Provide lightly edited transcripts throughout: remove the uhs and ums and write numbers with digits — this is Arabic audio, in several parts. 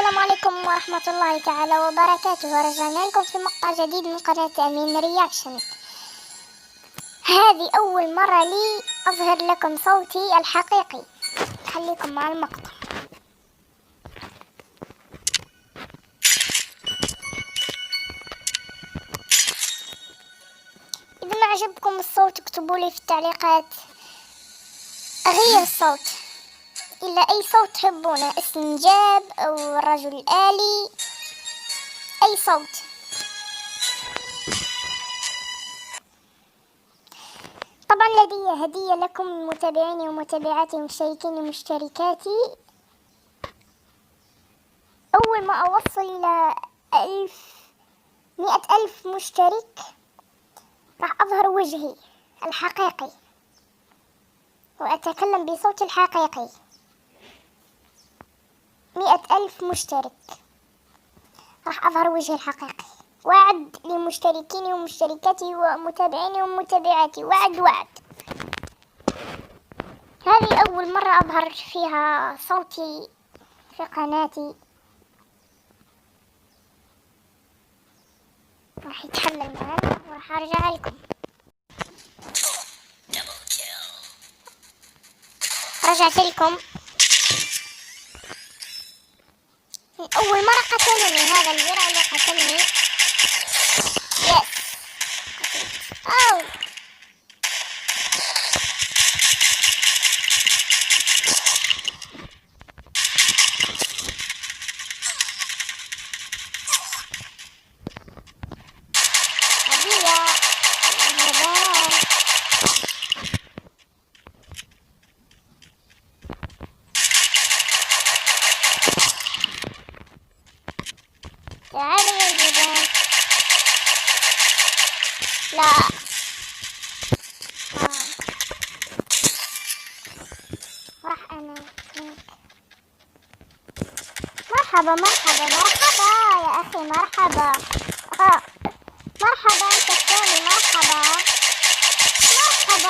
السلام عليكم ورحمة الله تعالى وبركاته. رجعنا لكم في مقطع جديد من قناة أمين رياكشن. هذه أول مرة لي أظهر لكم صوتي الحقيقي، خليكم مع المقطع. إذا ما عجبكم الصوت اكتبوا لي في التعليقات غير الصوت، إلا أي صوت تحبونه، استنجاب أو الرجل الآلي، أي صوت. طبعا لدي هدية لكم متابعيني ومتابعاتي ومشتركيني ومشتركاتي. أول ما أوصل إلى 100,000 مشترك راح أظهر وجهي الحقيقي وأتكلم بصوتي الحقيقي. 100,000 مشترك راح أظهر وجهي الحقيقي. وعد لمشتركيني ومشتركاتي ومتابعيني ومتابعاتي، وعد. هذه أول مرة أظهر فيها صوتي في قناتي. راح يتحمل معنا وراح أرجع لكم. رجعت لكم. أول مرة قتلني هذا الزرع اللي قتلني. يس. أو هدية. تعالوا يا جبال. لا. راح أنا. مرحبا يا أخي، مرحبا. مرحبا أنت الثاني، مرحبا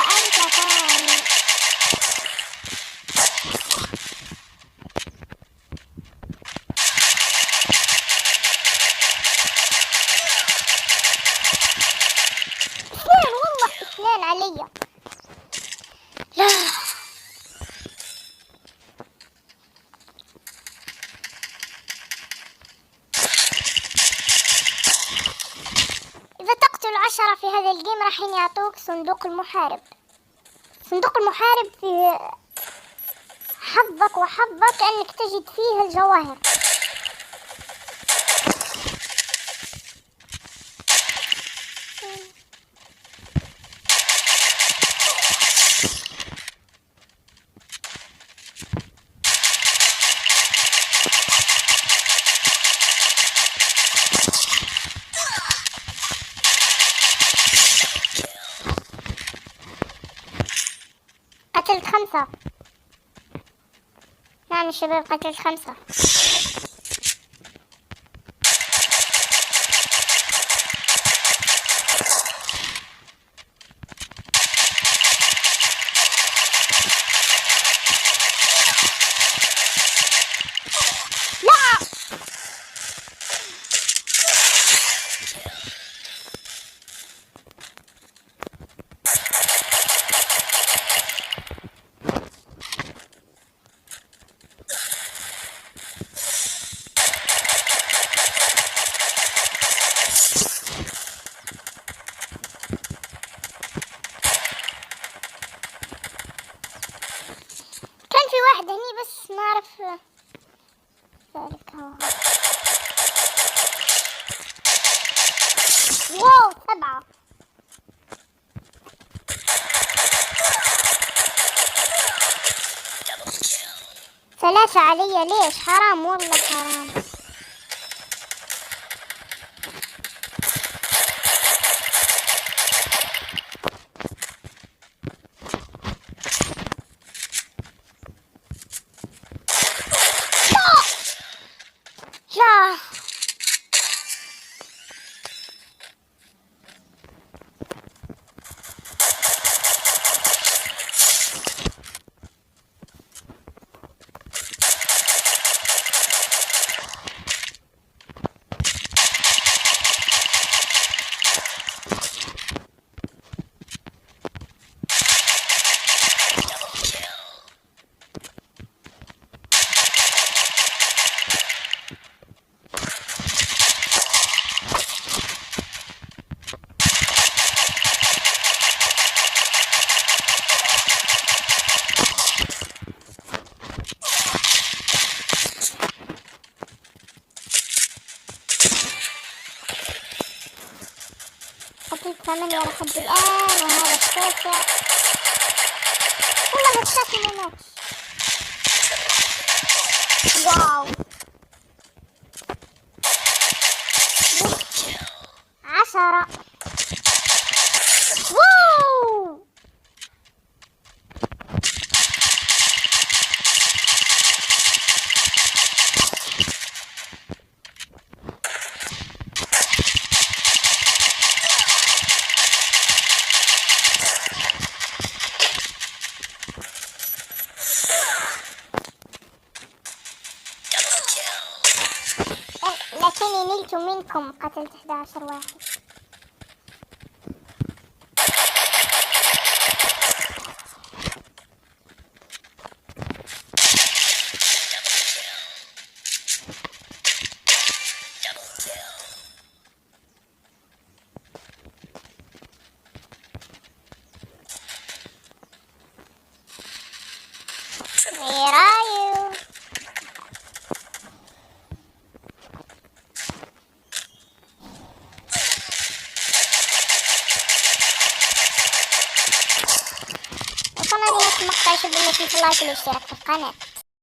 أنت ثاني. اثنين، والله اثنين علي. لا. إذا تقتل 10 في هذا الجيم راح يعطوك صندوق المحارب. صندوق المحارب في حظك وحظك أنك تجد فيه الجواهر. قتلت 5. نعم الشباب، قتلت 5. لا. كان في واحد هني بس ما أعرف ذلك هو. واو 7. ثلاثة علي، ليش؟ حرام والله حرام. لا. ثمانية لحد الآن، وهذا التاسع. والله التاسع ما ماتش. واو 10. واو لكني نلت منكم، قتلت 11 واحد. Where are you? وصلنا لنهاية المقطع. شوفوا الناس في اللايك والاشتراك في القناة.